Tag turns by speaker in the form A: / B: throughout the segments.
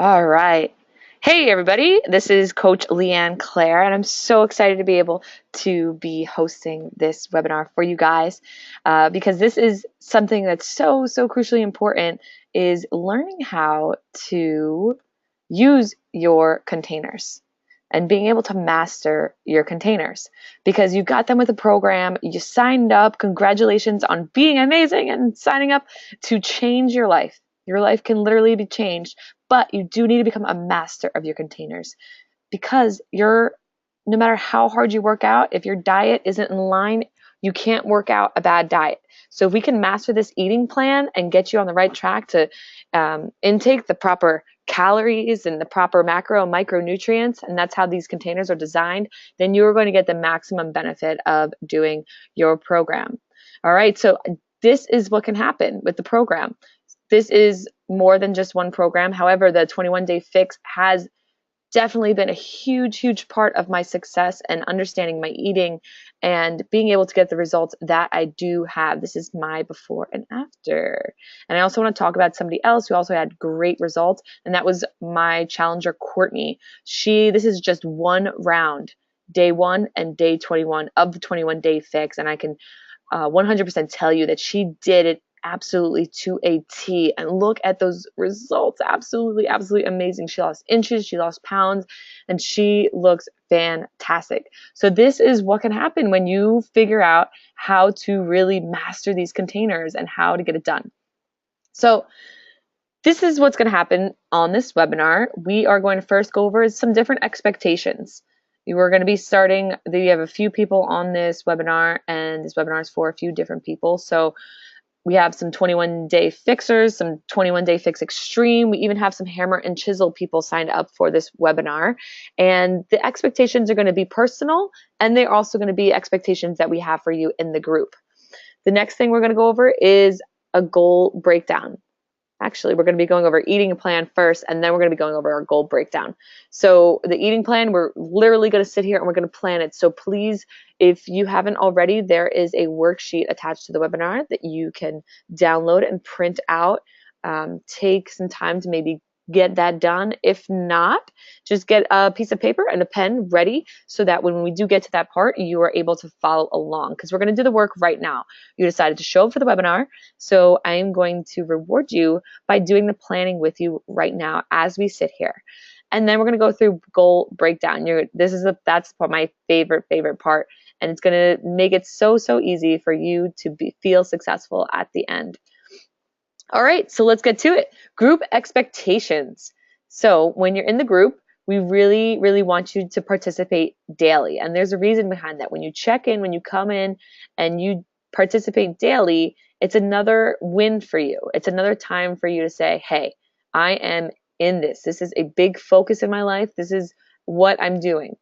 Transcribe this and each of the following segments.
A: All right. Hey, everybody. This is Coach Leanne Claire, and I'm so excited to be able to be hosting this webinar for you guys because this is something that's so crucially important is learning how to use your containers and being able to master your containers because you got them with a program, you signed up, congratulations on being amazing and signing up to change your life. Your life can literally be changed, but you do need to become a master of your containers because no matter how hard you work out, if your diet isn't in line, you can't work out a bad diet. So if we can master this eating plan and get you on the right track to intake the proper calories and the proper macro and micronutrients, and that's how these containers are designed, then you're going to get the maximum benefit of doing your program. All right, so this is what can happen with the program. This is more than just one program. However, the 21-day fix has definitely been a huge part of my success and understanding my eating and being able to get the results that I do have. This is my before and after. And I also want to talk about somebody else who also had great results, and that was my challenger, Courtney. This is just one round, day 1 and day 21 of the 21-day fix, and I can 100% tell you that she did it absolutely to a T, and look at those results. Absolutely amazing. She lost inches, she lost pounds, and she looks fantastic. So this is what can happen when you figure out how to really master these containers and how to get it done. So this is what's going to happen on this webinar. We are going to first go over some different expectations. We're going to be starting, we have a few people on this webinar, and this webinar is for a few different people. So we have some 21-day fixers, some 21-day fix extreme. We even have some hammer and chisel people signed up for this webinar. And the expectations are going to be personal, and they're also going to be expectations that we have for you in the group. The next thing we're going to go over is a goal breakdown. Actually, we're going to be going over eating plan first, and then we're going to be going over our goal breakdown. So the eating plan, we're literally going to sit here and we're going to plan it. So please, if you haven't already, there is a worksheet attached to the webinar that you can download and print out. Take some time to maybe get that done. If not, just get a piece of paper and a pen ready so that when we do get to that part, you are able to follow along, because we're going to do the work right now. You decided to show up for the webinar, so I'm going to reward you by doing the planning with you right now as we sit here. And then we're going to go through goal breakdown. That's my favorite part, and it's going to make it so easy for you to feel successful at the end. All right, so let's get to it. Group expectations. So when you're in the group, we really want you to participate daily. And there's a reason behind that. When you check in, when you come in and you participate daily, it's another win for you. It's another time for you to say, hey, I am in this. This is a big focus in my life. This is what I'm doing.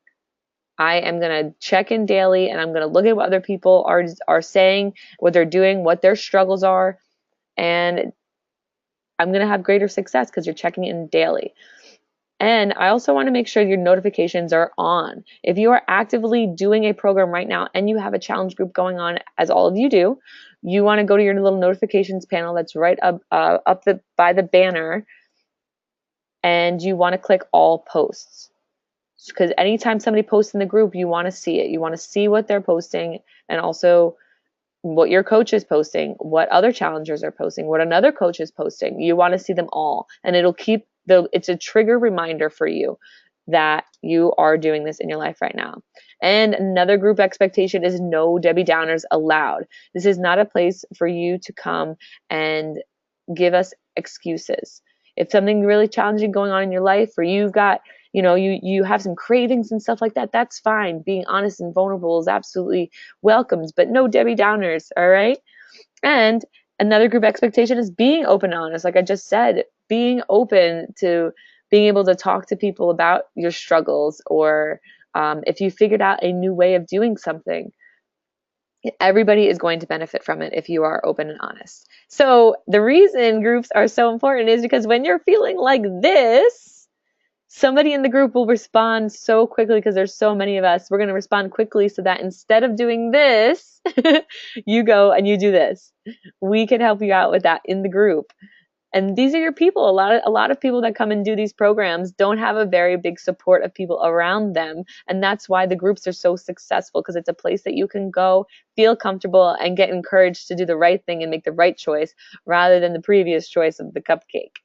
A: I am going to check in daily, and I'm going to look at what other people are saying, what they're doing, what their struggles are, and I'm going to have greater success because you're checking in daily. And I also want to make sure your notifications are on. If you are actively doing a program right now and you have a challenge group going on, as all of you do, you want to go to your little notifications panel that's right up by the banner, and you want to click all posts. Because anytime somebody posts in the group, you want to see it. You want to see what they're posting, and also what your coach is posting, what other challengers are posting, what another coach is posting. You want to see them all, and it's a trigger reminder for you that you are doing this in your life right now. And another group expectation is no Debbie Downers allowed. This is not a place for you to come and give us excuses. If something really challenging going on in your life, or you've got, you have some cravings and stuff like that, that's fine. Being honest and vulnerable is absolutely welcomed, but no Debbie Downers, all right? And another group expectation is being open and honest. Like I just said, being open to being able to talk to people about your struggles, or if you figured out a new way of doing something. Everybody is going to benefit from it if you are open and honest. So the reason groups are so important is because when you're feeling like this, somebody in the group will respond so quickly, because there's so many of us. We're going to respond quickly so that instead of doing this, you go and you do this. We can help you out with that in the group. And these are your people. A lot of people that come and do these programs don't have a very big support of people around them. And that's why the groups are so successful, because it's a place that you can go, feel comfortable, and get encouraged to do the right thing and make the right choice rather than the previous choice of the cupcake.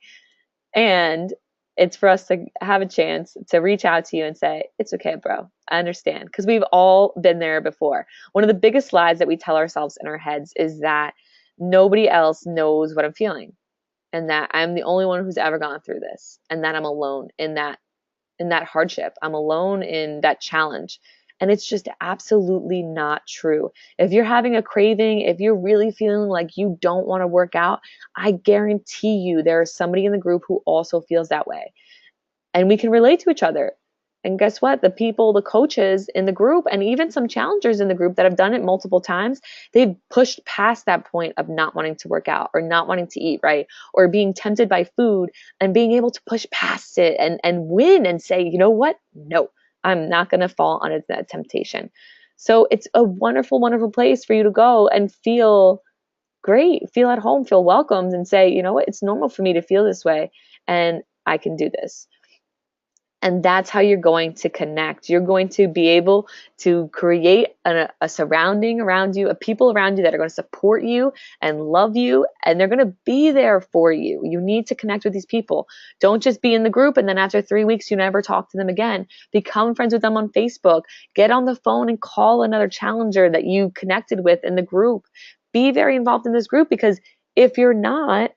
A: And it's for us to have a chance to reach out to you and say, it's okay, bro. I understand. Because we've all been there before. One of the biggest lies that we tell ourselves in our heads is that nobody else knows what I'm feeling, and that I'm the only one who's ever gone through this, and that I'm alone in that hardship. I'm alone in that challenge. And it's just absolutely not true. If you're having a craving, if you're really feeling like you don't want to work out, I guarantee you there is somebody in the group who also feels that way. And we can relate to each other. And guess what? The people, the coaches in the group, and even some challengers in the group that have done it multiple times, they've pushed past that point of not wanting to work out or not wanting to eat right or being tempted by food, and being able to push past it and win and say, you know what? No, I'm not going to fall under that temptation. So it's a wonderful, wonderful place for you to go and feel great, feel at home, feel welcomed, and say, you know what? It's normal for me to feel this way, and I can do this. And that's how you're going to connect. You're going to be able to create a surrounding around you, a people around you that are going to support you and love you, and they're going to be there for you. You need to connect with these people. Don't just be in the group and then after 3 weeks you never talk to them again. Become friends with them on Facebook. Get on the phone and call another challenger that you connected with in the group. Be very involved in this group, because if you're not,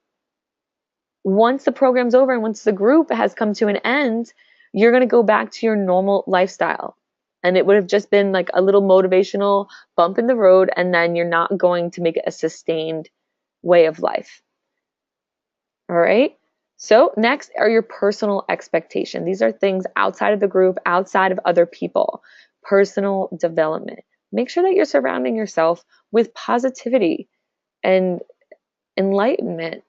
A: once the program's over and once the group has come to an end, you're going to go back to your normal lifestyle. And it would have just been like a little motivational bump in the road, and then you're not going to make it a sustained way of life. All right. So next are your personal expectations. These are things outside of the group, outside of other people. Personal development. Make sure that you're surrounding yourself with positivity and enlightenment.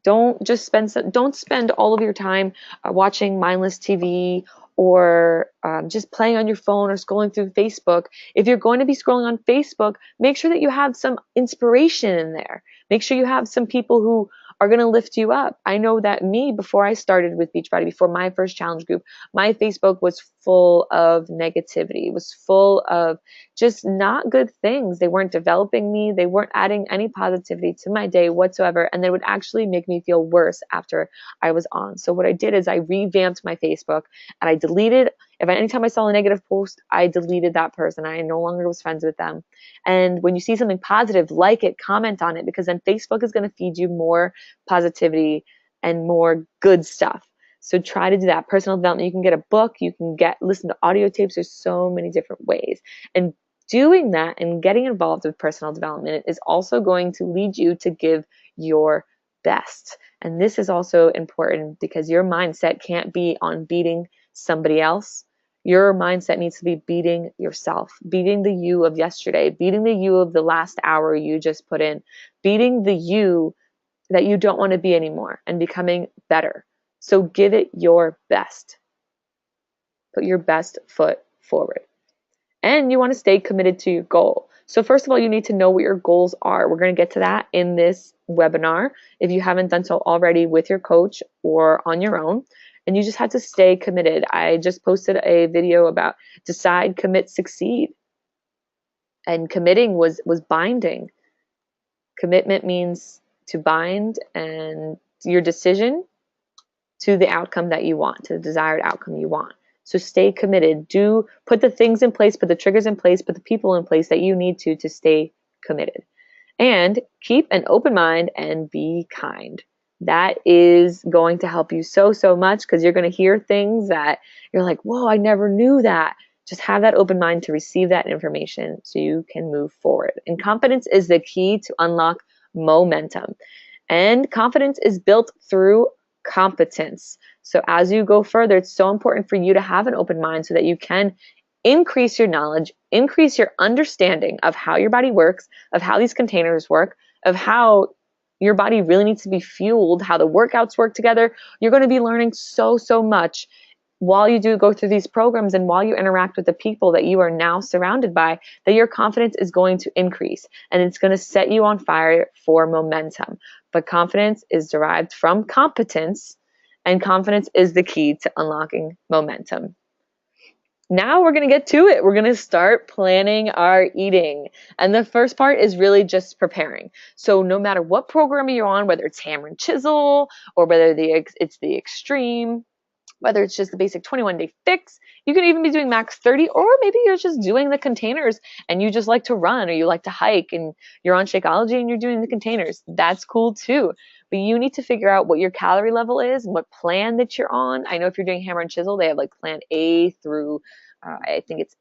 A: Don't spend all of your time watching mindless TV or just playing on your phone or scrolling through Facebook. If you're going to be scrolling on Facebook, make sure that you have some inspiration in there. Make sure you have some people who are going to lift you up. I know that me, before I started with Beachbody, before my first challenge group, my Facebook was full of negativity. It was full of just not good things. They weren't developing me. They weren't adding any positivity to my day whatsoever. And they would actually make me feel worse after I was on. So what I did is I revamped my Facebook, and I deleted, anytime I saw a negative post, I deleted that person. I no longer was friends with them. And when you see something positive, like it, comment on it, because then Facebook is going to feed you more positivity and more good stuff. So try to do that. Personal development, you can get a book, you can listen to audio tapes. There's so many different ways. And doing that and getting involved with personal development is also going to lead you to give your best. And this is also important, because your mindset can't be on beating somebody else. Your mindset needs to be beating yourself, beating the you of yesterday, beating the you of the last hour you just put in, beating the you that you don't want to be anymore, and becoming better. So give it your best. Put your best foot forward. And you want to stay committed to your goal. So first of all, you need to know what your goals are. We're going to get to that in this webinar if you haven't done so already with your coach or on your own. And you just have to stay committed. I just posted a video about decide, commit, succeed. And committing was binding. Commitment means to bind and your decision to the outcome that you want, to the desired outcome you want. So stay committed. Put the things in place, put the triggers in place, put the people in place that you need to stay committed. And keep an open mind and be kind. That is going to help you so much, because you're going to hear things that you're like, whoa, I never knew that. Just have that open mind to receive that information so you can move forward. And confidence is the key to unlock momentum. And confidence is built through competence. So as you go further, it's so important for you to have an open mind so that you can increase your knowledge, increase your understanding of how your body works, of how these containers work, of how your body really needs to be fueled, how the workouts work together. You're going to be learning so much while you do go through these programs and while you interact with the people that you are now surrounded by, that your confidence is going to increase and it's going to set you on fire for momentum. But confidence is derived from competence, and confidence is the key to unlocking momentum. Now we're going to get to it. We're going to start planning our eating. And the first part is really just preparing. So no matter what program you're on, whether it's Hammer and Chisel or whether it's the Extreme, whether it's just the basic 21-day fix, you could even be doing max 30, or maybe you're just doing the containers and you just like to run or you like to hike and you're on Shakeology and you're doing the containers. That's cool too. But you need to figure out what your calorie level is and what plan that you're on. I know if you're doing Hammer and Chisel, they have like plan A through, I think it's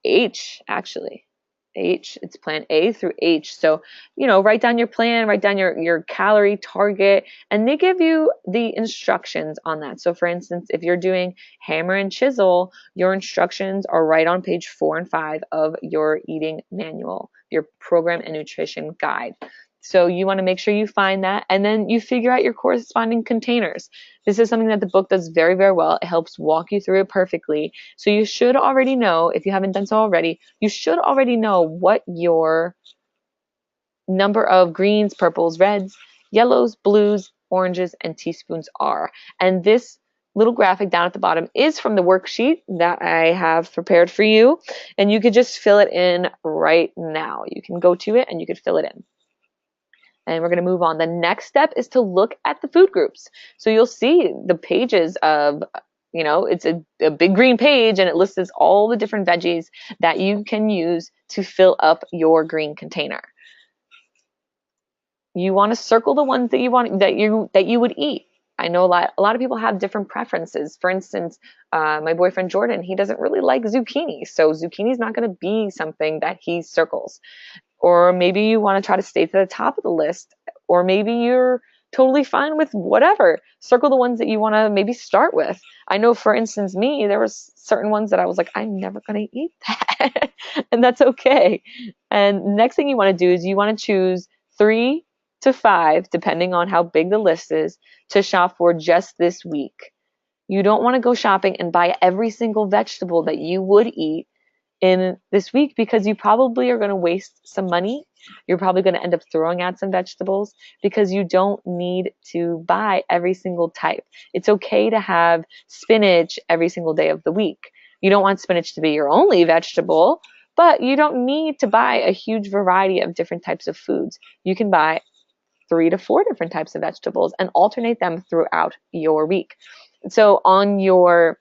A: H actually. It's plan A through H. So, write down your plan, write down your calorie target, and they give you the instructions on that. So for instance, if you're doing Hammer and Chisel, your instructions are right on page 4 and 5 of your eating manual, your program and nutrition guide. So you want to make sure you find that, and then you figure out your corresponding containers. This is something that the book does very, very well. It helps walk you through it perfectly. So you should already know, if you haven't done so already, you should already know what your number of greens, purples, reds, yellows, blues, oranges, and teaspoons are. And this little graphic down at the bottom is from the worksheet that I have prepared for you. And you could just fill it in right now. You can go to it and you could fill it in. And we're going to move on. The next step is to look at the food groups. So you'll see the pages of, it's a big green page and it lists all the different veggies that you can use to fill up your green container. You want to circle the ones that you would eat. I know a lot of people have different preferences. For instance, my boyfriend Jordan, he doesn't really like zucchini. So zucchini is not going to be something that he circles. Or maybe you want to try to stay to the top of the list, or maybe you're totally fine with whatever. Circle the ones that you want to maybe start with. I know, for instance, me, there was certain ones that I was like, I'm never going to eat that. And that's okay. And next thing you want to do is you want to choose 3 to 5, depending on how big the list is, to shop for just this week. You don't want to go shopping and buy every single vegetable that you would eat in this week, because you probably are going to waste some money. You're probably going to end up throwing out some vegetables because you don't need to buy every single type. It's okay to have spinach every single day of the week. You don't want spinach to be your only vegetable, but you don't need to buy a huge variety of different types of foods. You can buy 3 to 4 different types of vegetables and alternate them throughout your week. So on your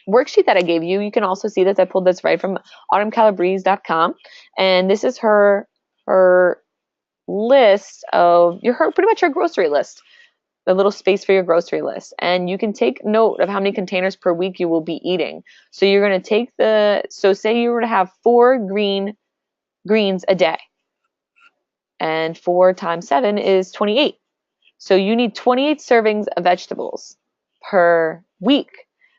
A: worksheet that I gave you, you can also see this. I pulled this right from autumncalabrese.com, and this is her list of pretty much her grocery list, the little space for your grocery list. And you can take note of how many containers per week you will be eating. So you're going to take so say you were to have 4 greens a day, and 4 times 7 is 28. So you need 28 servings of vegetables per week.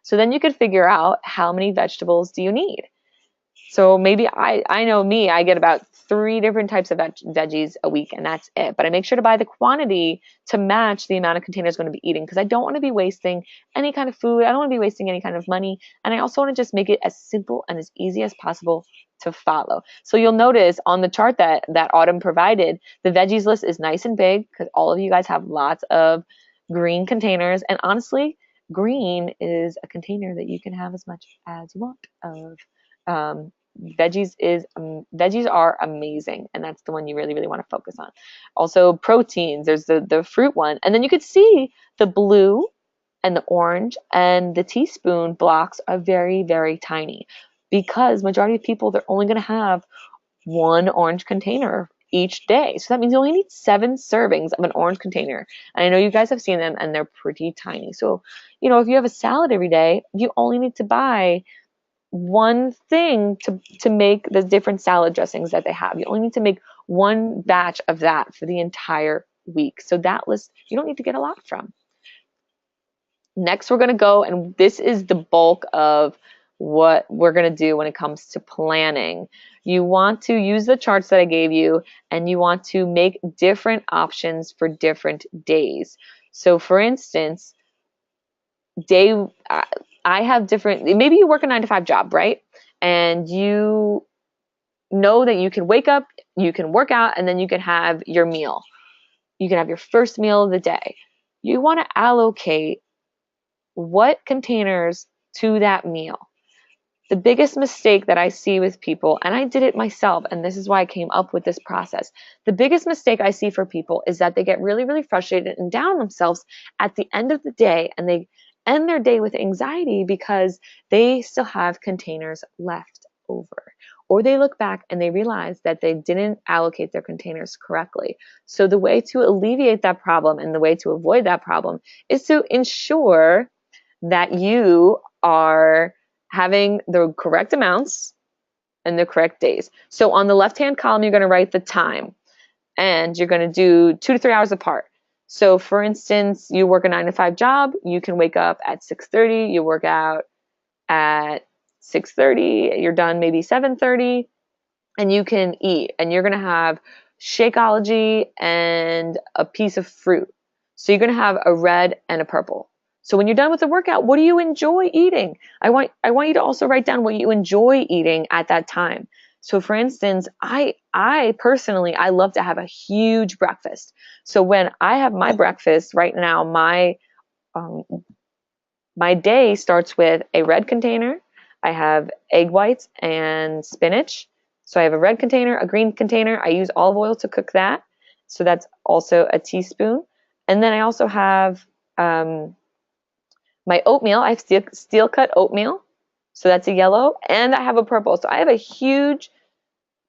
A: So then you could figure out how many vegetables do you need. So maybe I know me, I get about 3 different types of veggies a week, and that's it. But I make sure to buy the quantity to match the amount of containers I'm going to be eating, because I don't want to be wasting any kind of food. I don't want to be wasting any kind of money. And I also want to just make it as simple and as easy as possible to follow. So you'll notice on the chart that Autumn provided, the veggies list is nice and big because all of you guys have lots of green containers. And honestly, green is a container that you can have as much as you want of. Veggies are amazing, and that's the one you really, really want to focus on. Also, proteins, there's the fruit one, and then you could see the blue and the orange and the teaspoon blocks are very, very tiny, because majority of people, they're only going to have 1 orange container each day. So that means you only need 7 servings of an orange container. And I know you guys have seen them, and they're pretty tiny. So, if you have a salad every day, you only need to buy one thing to make the different salad dressings that they have. You only need to make 1 batch of that for the entire week. So that list, you don't need to get a lot from. Next, we're going to go, and this is the bulk of what we're going to do when it comes to planning. You want to use the charts that I gave you, and you want to make different options for different days. So for instance, day, I have different, maybe you work a 9 to 5 job, right? And you know that you can wake up, you can work out, and then you can have your meal. You can have your first meal of the day. You want to allocate what containers to that meal. The biggest mistake that I see with people, and I did it myself, and this is why I came up with this process. The biggest mistake I see for people is that they get really, really frustrated and down on themselves at the end of the day, and they end their day with anxiety because they still have containers left over. Or they look back and they realize that they didn't allocate their containers correctly. So the way to alleviate that problem and the way to avoid that problem is to ensure that you are having the correct amounts and the correct days. So on the left-hand column, you're going to write the time, and you're going to do 2 to 3 hours apart. So for instance, you work a 9 to 5 job, you can wake up at 6:30, you work out at 6:30, you're done maybe 7:30, and you can eat, and you're going to have Shakeology and a piece of fruit. So you're going to have a red and a purple. So when you're done with the workout, what do you enjoy eating? I want you to also write down what you enjoy eating at that time. So for instance, I personally, I love to have a huge breakfast. So when I have my breakfast right now, um, my day starts with a red container. I have egg whites and spinach. So I have a red container, a green container. I use olive oil to cook that. So that's also a teaspoon. And then I also have my oatmeal. I have steel cut oatmeal. So that's a yellow. And I have a purple. So I have a huge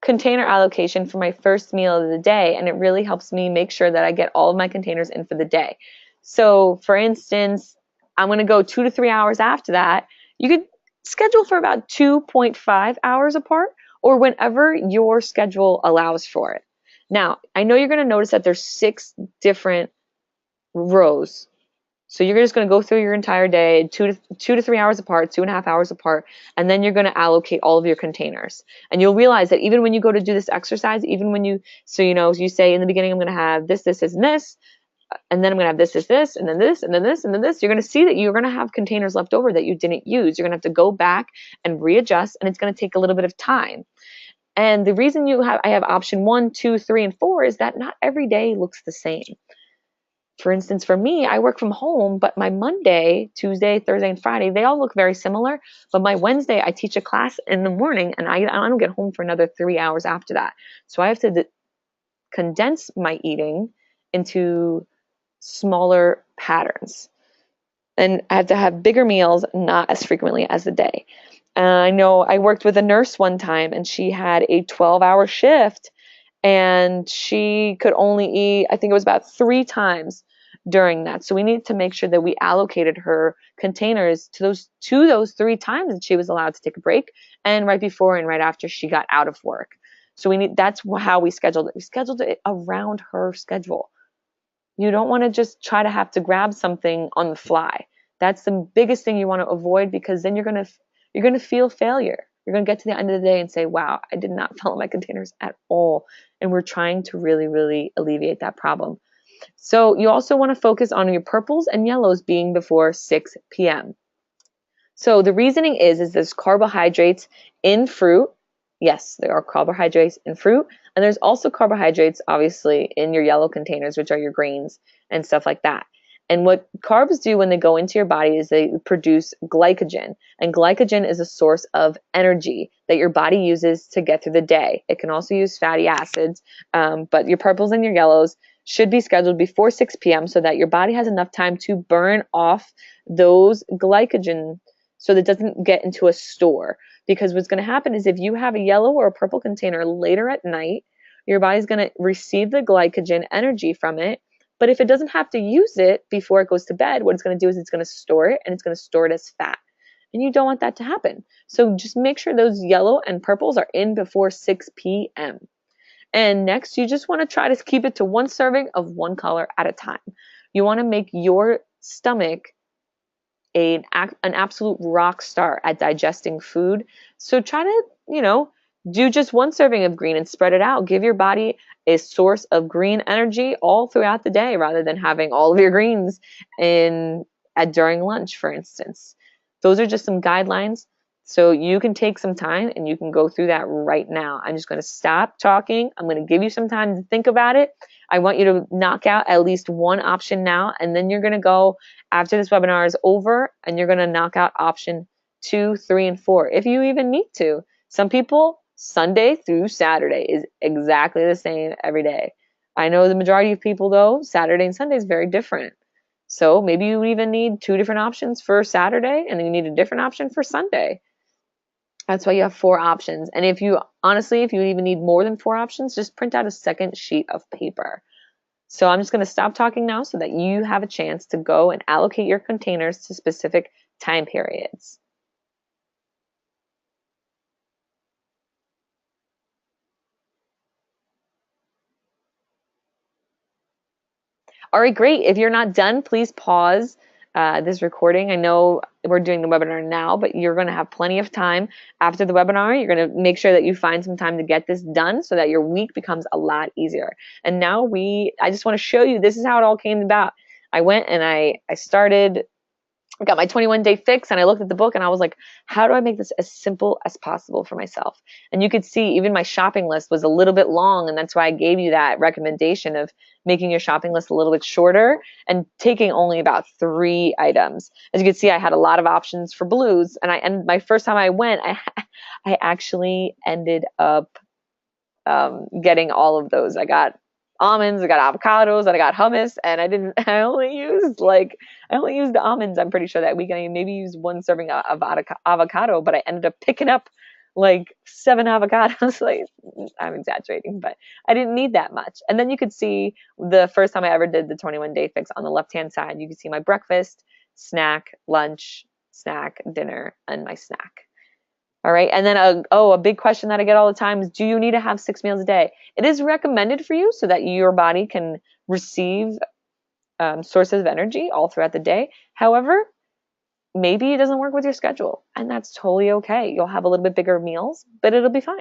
A: container allocation for my first meal of the day. And it really helps me make sure that I get all of my containers in for the day. So for instance, I'm going to go 2 to 3 hours after that. You could schedule for about 2.5 hours apart, or whenever your schedule allows for it. Now, I know you're going to notice that there's 6 different rows. So you're just going to go through your entire day, 2 to 3 hours apart, 2.5 hours apart, and then you're going to allocate all of your containers. And you'll realize that even when you go to do this exercise, even when you say in the beginning, I'm going to have this, and this, and then I'm going to have this, and then this, and then this, and then this, you're going to see that you're going to have containers left over that you didn't use. You're going to have to go back and readjust, and it's going to take a little bit of time. And the reason I have option 1, 2, 3, and 4 is that not every day looks the same. For instance, for me, I work from home, but my Monday, Tuesday, Thursday, and Friday, they all look very similar. But my Wednesday, I teach a class in the morning, and I don't get home for another 3 hours after that. So I have to condense my eating into smaller patterns. And I have to have bigger meals, not as frequently as the day. I know I worked with a nurse one time, and she had a 12-hour shift, and she could only eat, I think it was about 3 times during that. So we needed to make sure that we allocated her containers to those 3 times that she was allowed to take a break, and right before and right after she got out of work. So that's how we scheduled it. We scheduled it around her schedule. You don't want to just try to have to grab something on the fly. That's the biggest thing you want to avoid, because then you're going to feel failure. You're going to get to the end of the day and say, wow, I did not follow my containers at all. And we're trying to really, really alleviate that problem. So you also want to focus on your purples and yellows being before 6 p.m. So the reasoning is there's carbohydrates in fruit. Yes, there are carbohydrates in fruit. And there's also carbohydrates, obviously, in your yellow containers, which are your grains and stuff like that. And what carbs do when they go into your body is they produce glycogen. And glycogen is a source of energy that your body uses to get through the day. It can also use fatty acids, but your purples and your yellows should be scheduled before 6 p.m. so that your body has enough time to burn off those glycogen so that it doesn't get into a store. Because what's going to happen is if you have a yellow or a purple container later at night, your body's going to receive the glycogen energy from it. But if it doesn't have to use it before it goes to bed, what it's going to do is it's going to store it, and it's going to store it as fat. And you don't want that to happen. So just make sure those yellow and purples are in before 6 p.m. And next, you just want to try to keep it to 1 serving of 1 color at a time. You want to make your stomach an absolute rock star at digesting food. So try to, do just 1 serving of green and spread it out. Give your body a source of green energy all throughout the day rather than having all of your greens in during lunch, for instance. Those are just some guidelines. So you can take some time and you can go through that right now. I'm just going to stop talking. I'm going to give you some time to think about it. I want you to knock out at least one option now, and then you're going to go after this webinar is over and you're going to knock out option 2, 3, and 4 if you even need to. Some people, Sunday through Saturday is exactly the same every day. I know the majority of people, though, Saturday and Sunday is very different. So maybe you even need 2 different options for Saturday and then you need a different option for Sunday. That's why you have 4 options. And if you even need more than 4 options, just print out a second sheet of paper. So I'm just going to stop talking now so that you have a chance to go and allocate your containers to specific time periods. All right, great. If you're not done, please pause this recording. I know we're doing the webinar now, but you're going to have plenty of time after the webinar. You're going to make sure that you find some time to get this done so that your week becomes a lot easier. And now I just want to show you, this is how it all came about. I went and I got my 21-day fix, and I looked at the book and I was like, how do I make this as simple as possible for myself? And you could see even my shopping list was a little bit long, and that's why I gave you that recommendation of making your shopping list a little bit shorter and taking only about 3 items. As you can see, I had a lot of options for blues, and my first time I went, I actually ended up getting all of those. I got almonds, I got avocados, and I got hummus, and I only used the almonds, I'm pretty sure, that week. I maybe used 1 serving of avocado, but I ended up picking up like 7 avocados. Like, I'm exaggerating, but I didn't need that much. And then you could see the first time I ever did the 21-day fix on the left-hand side, you can see my breakfast, snack, lunch, snack, dinner, and my snack. All right. And then a big question that I get all the time is, do you need to have 6 meals a day? It is recommended for you so that your body can receive sources of energy all throughout the day. However, maybe it doesn't work with your schedule, and that's totally okay. You'll have a little bit bigger meals, but it'll be fine.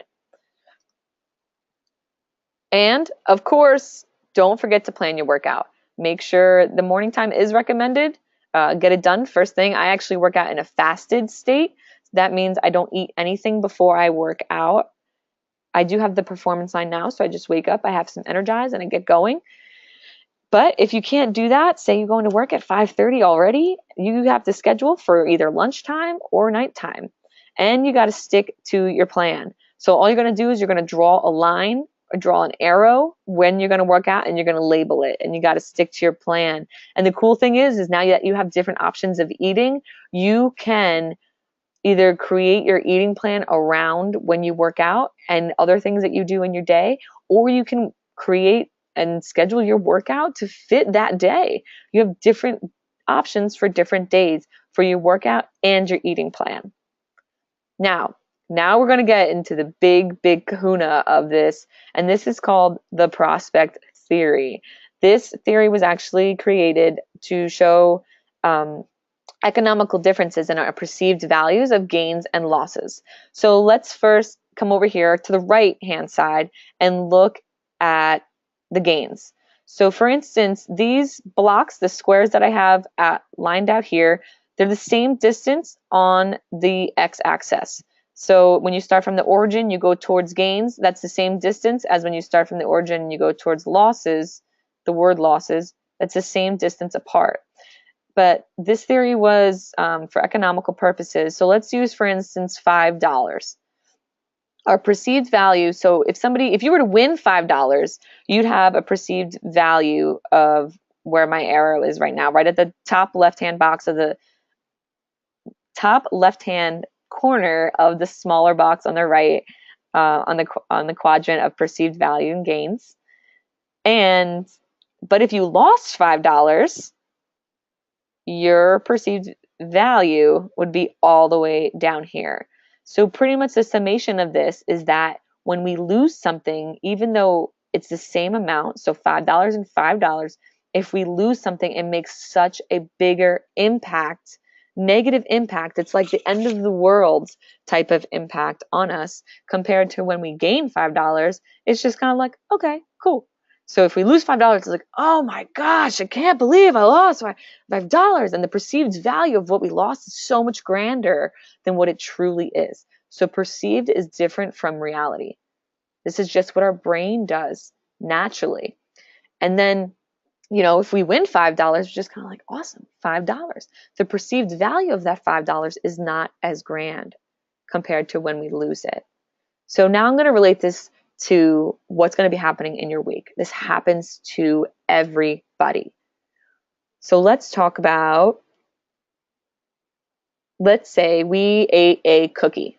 A: And of course, don't forget to plan your workout. Make sure the morning time is recommended. Get it done first thing. I actually work out in a fasted state. That means I don't eat anything before I work out. I do have the performance line now, so I just wake up, I have some Energize, and I get going. But if you can't do that, say you're going to work at 5:30 already, you have to schedule for either lunchtime or nighttime. And you got to stick to your plan. So all you're going to do is you're going to draw a line or draw an arrow when you're going to work out, and you're going to label it, and you got to stick to your plan. And the cool thing is now that you have different options of eating, you can either create your eating plan around when you work out and other things that you do in your day, or you can create and schedule your workout to fit that day. You have different options for different days for your workout and your eating plan. Now we're going to get into the big kahuna of this, and this is called the prospect theory. This theory was actually created to show economical differences in our perceived values of gains and losses. So let's first come over here to the right-hand side and look at the gains. So for instance, these blocks, the squares that I have lined out here, they're the same distance on the x-axis. So when you start from the origin, you go towards gains. That's the same distance as when you start from the origin and you go towards losses, the word losses. That's the same distance apart. But this theory was for economical purposes. So let's use, for instance, $5. Our perceived value, so if you were to win $5, you'd have a perceived value of where my arrow is right now, right at the top left-hand box of the top left-hand corner of the smaller box on the right, on the quadrant of perceived value and gains. But if you lost $5, your perceived value would be all the way down here. So pretty much the summation of this is that when we lose something, even though it's the same amount, so $5 and $5, if we lose something, it makes such a bigger impact, negative impact. It's like the end of the world type of impact on us compared to when we gain $5. It's just kind of like, okay, cool. So if we lose $5, it's like, oh my gosh, I can't believe I lost $5. And the perceived value of what we lost is so much grander than what it truly is. So perceived is different from reality. This is just what our brain does naturally. And then, if we win $5, we're just kind of like, awesome, $5. The perceived value of that $5 is not as grand compared to when we lose it. So now I'm going to relate this to what's going to be happening in your week. This happens to everybody. So let's talk about, let's say we ate a cookie,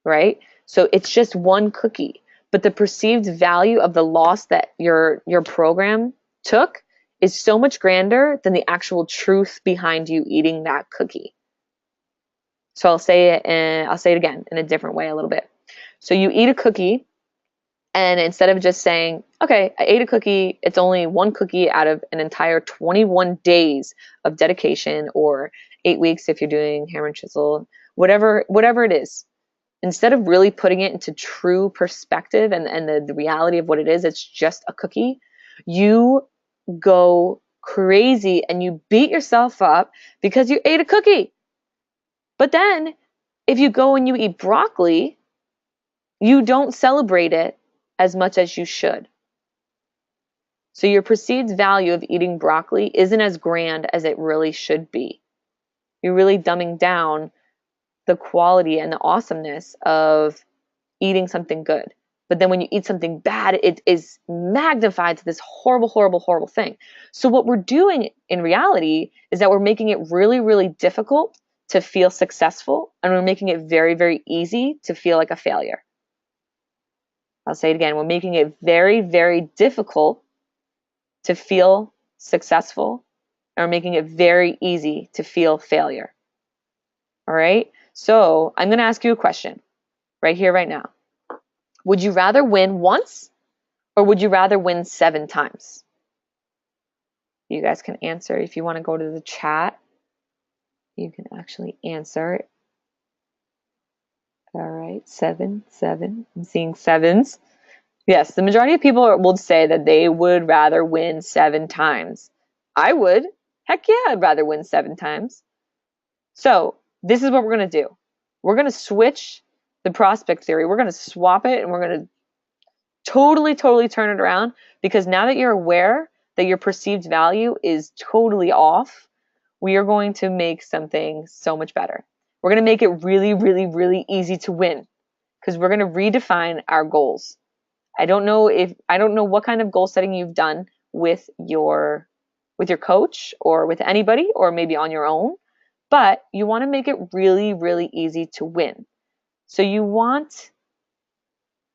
A: right? So it's just one cookie, but the perceived value of the loss that your program took is so much grander than the actual truth behind you eating that cookie. So I'll say it again in a different way a little bit. So you eat a cookie, and instead of just saying, okay, I ate a cookie, it's only one cookie out of an entire 21 days of dedication, or 8 weeks if you're doing hammer and chisel, whatever it is. Instead of really putting it into true perspective and the reality of what it is, it's just a cookie, you go crazy and you beat yourself up because you ate a cookie. But then if you go and you eat broccoli, you don't celebrate it as much as you should. So your perceived value of eating broccoli isn't as grand as it really should be. You're really dumbing down the quality and the awesomeness of eating something good. But then when you eat something bad, it is magnified to this horrible, horrible, horrible thing. So what we're doing in reality is that we're making it really, really difficult to feel successful, and we're making it very, very easy to feel like a failure. I'll say it again. We're making it very, very difficult to feel successful, and we're making it very easy to feel failure. All right? So I'm going to ask you a question right here, right now. Would you rather win once, or would you rather win 7 times? You guys can answer. If you want to go to the chat, you can actually answer. All right, 7. I'm seeing 7s. Yes, the majority of people will say that they would rather win 7 times. I would. Heck yeah, I'd rather win 7 times. So this is what we're going to do. We're going to switch the prospect theory. We're going to swap it, and we're going to totally, totally turn it around, because now that you're aware that your perceived value is totally off, we are going to make something so much better. We're going to make it really, really, really easy to win, because we're going to redefine our goals. I don't know what kind of goal setting you've done with your coach or with anybody, or maybe on your own, but you want to make it really, really easy to win. So you want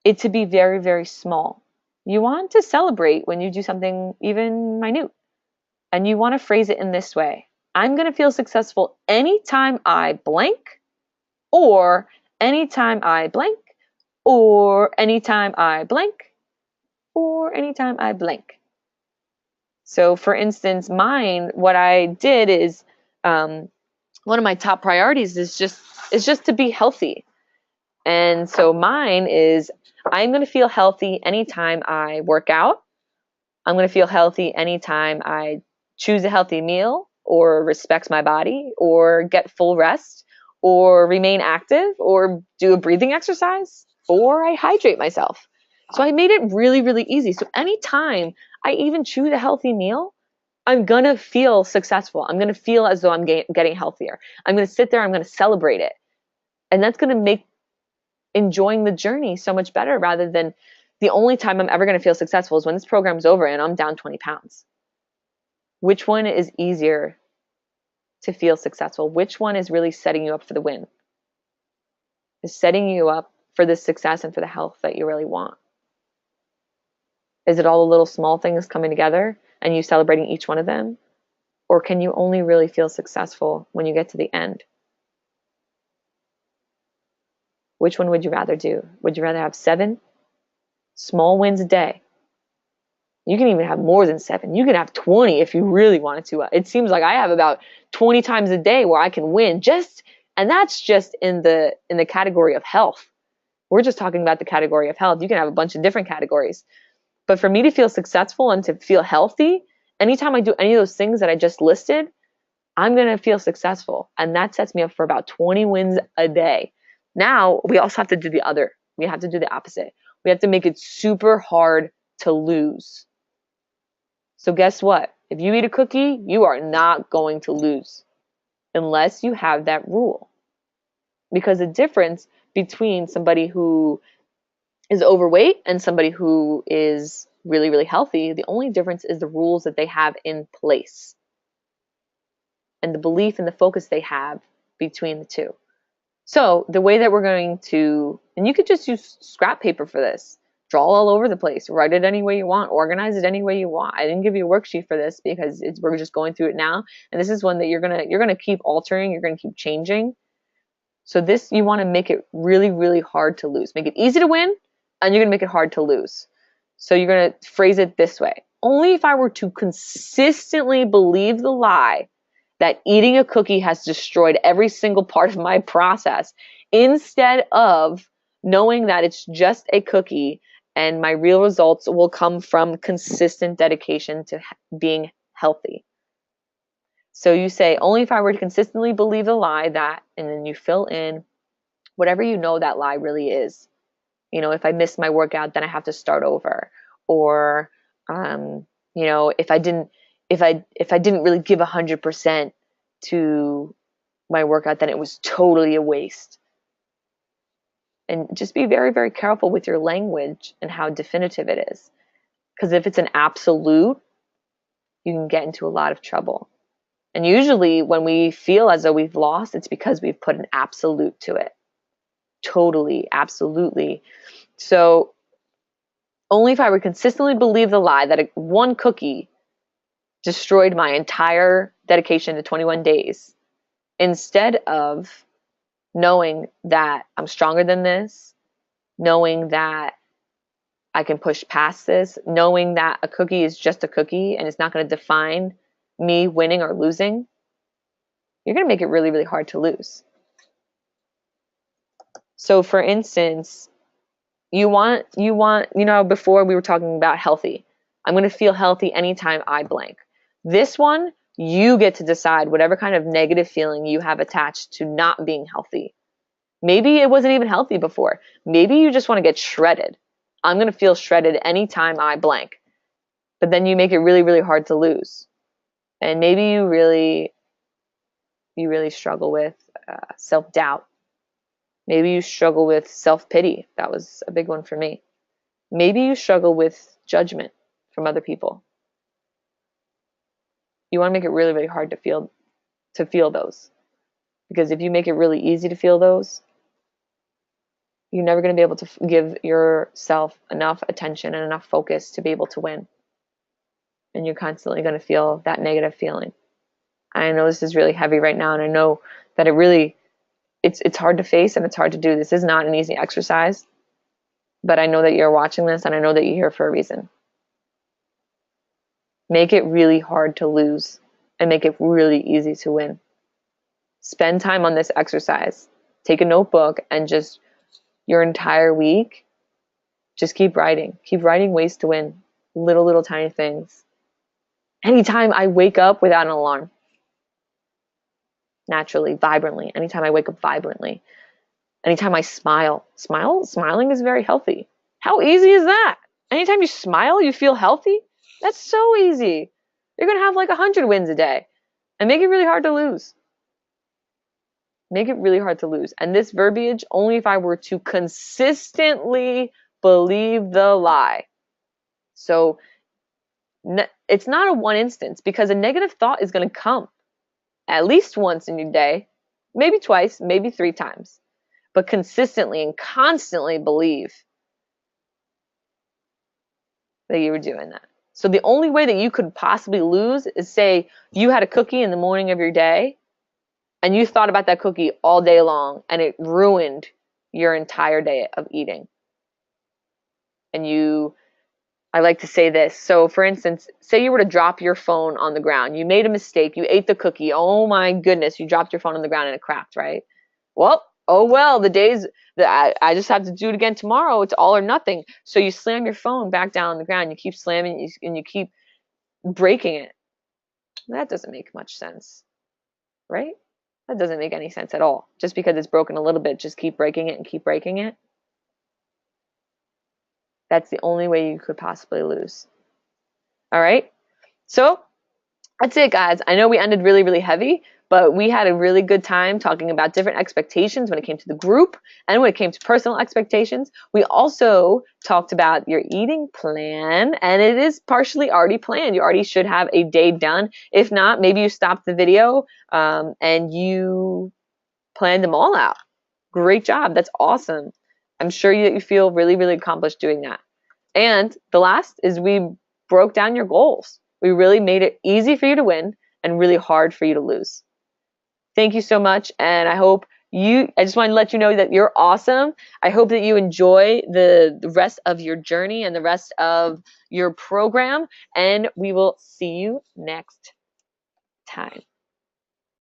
A: it to be very, very small. You want to celebrate when you do something even minute. And you want to phrase it in this way. I'm going to feel successful anytime I blank, or anytime I blank, or anytime I blank, or anytime I blank. So for instance, mine, what I did is, one of my top priorities is just to be healthy. And so mine is, I'm going to feel healthy anytime I work out. I'm going to feel healthy anytime I choose a healthy meal, or respect my body, or get full rest, or remain active, or do a breathing exercise, or I hydrate myself. So I made it really, really easy. So anytime I even choose a healthy meal, I'm going to feel successful. I'm going to feel as though I'm getting healthier. I'm going to sit there, I'm going to celebrate it. And that's going to make enjoying the journey so much better, rather than the only time I'm ever going to feel successful is when this program's over and I'm down 20 pounds. Which one is easier to feel successful? Which one is really setting you up for the win? Is setting you up for the success and for the health that you really want? Is it all the little small things coming together and you celebrating each one of them? Or can you only really feel successful when you get to the end? Which one would you rather do? Would you rather have 7 small wins a day? You can even have more than 7. You can have 20 if you really wanted to. It seems like I have about 20 times a day where I can win, and that's just in the category of health. We're just talking about the category of health. You can have a bunch of different categories. But for me to feel successful and to feel healthy, anytime I do any of those things that I just listed, I'm going to feel successful. And that sets me up for about 20 wins a day. Now, we also have to do the other. We have to do the opposite. We have to make it super hard to lose. So guess what? If you eat a cookie, you are not going to lose unless you have that rule. Because the difference between somebody who is overweight and somebody who is really, really healthy, the only difference is the rules that they have in place and the belief and the focus they have between the two. So the way that we're going to, and you could just use scrap paper for this, draw all over the place, write it any way you want, organize it any way you want. I didn't give you a worksheet for this because we're just going through it now, and this is one that you're gonna keep altering, you're gonna keep changing. So this, you want to make it really, really hard to lose. Make it easy to win, and you're gonna make it hard to lose. So you're gonna phrase it this way: only if I were to consistently believe the lie that eating a cookie has destroyed every single part of my process, instead of knowing that it's just a cookie and my real results will come from consistent dedication to being healthy. So you say, only if I were to consistently believe the lie that, and then you fill in whatever you know that lie really is. If I miss my workout, then I have to start over. Or, if I didn't really give 100% to my workout, then it was totally a waste. And just be very, very careful with your language and how definitive it is. Because if it's an absolute, you can get into a lot of trouble. And usually when we feel as though we've lost, it's because we've put an absolute to it. Totally, absolutely. So only if I would consistently believe the lie that one cookie destroyed my entire dedication to 21 days, instead of knowing that I'm stronger than this, knowing that I can push past this, knowing that a cookie is just a cookie and it's not going to define me winning or losing, you're going to make it really, really hard to lose. So for instance, you want, before we were talking about healthy. I'm going to feel healthy anytime I blank. This one, you get to decide whatever kind of negative feeling you have attached to not being healthy. Maybe it wasn't even healthy before. Maybe you just want to get shredded. I'm going to feel shredded anytime I blank. But then you make it really, really hard to lose. And maybe you really struggle with self-doubt. Maybe you struggle with self-pity. That was a big one for me. Maybe you struggle with judgment from other people. You want to make it really, really hard to feel those. Because if you make it really easy to feel those, you're never going to be able to give yourself enough attention and enough focus to be able to win. And you're constantly going to feel that negative feeling. I know this is really heavy right now, and I know that it's hard to face and it's hard to do. This is not an easy exercise, but I know that you're watching this and I know that you're here for a reason. Make it really hard to lose and make it really easy to win. Spend time on this exercise. Take a notebook and just your entire week, just keep writing. Keep writing ways to win. Little tiny things. Anytime I wake up without an alarm. Naturally, vibrantly. Anytime I wake up vibrantly. Anytime I smile. Smiling is very healthy. How easy is that? Anytime you smile, you feel healthy? That's so easy. You're going to have like 100 wins a day. And make it really hard to lose. Make it really hard to lose. And this verbiage, only if I were to consistently believe the lie. So it's not a one instance, because a negative thought is going to come at least once in your day, maybe twice, maybe 3 times. But consistently and constantly believe that you were doing that. So the only way that you could possibly lose is, say you had a cookie in the morning of your day and you thought about that cookie all day long and it ruined your entire day of eating. And I like to say this. So for instance, say you were to drop your phone on the ground. You made a mistake. You ate the cookie. Oh my goodness, you dropped your phone on the ground and it cracked, right? Well, oh, well, the days that I just have to do it again tomorrow. It's all or nothing. So you slam your phone back down on the ground. You keep slamming and you keep breaking it. That doesn't make much sense, right? That doesn't make any sense at all. Just because it's broken a little bit, just keep breaking it and keep breaking it. That's the only way you could possibly lose. All right? So that's it, guys. I know we ended really, really heavy, but we had a really good time talking about different expectations when it came to the group and when it came to personal expectations. We also talked about your eating plan, and it is partially already planned. You already should have a day done. If not, maybe you stopped the video and you planned them all out. Great job. That's awesome. I'm sure that you feel really, really accomplished doing that. And the last is we broke down your goals. We really made it easy for you to win and really hard for you to lose. Thank you so much. And I just want to let you know that you're awesome. I hope that you enjoy the rest of your journey and the rest of your program. And we will see you next time.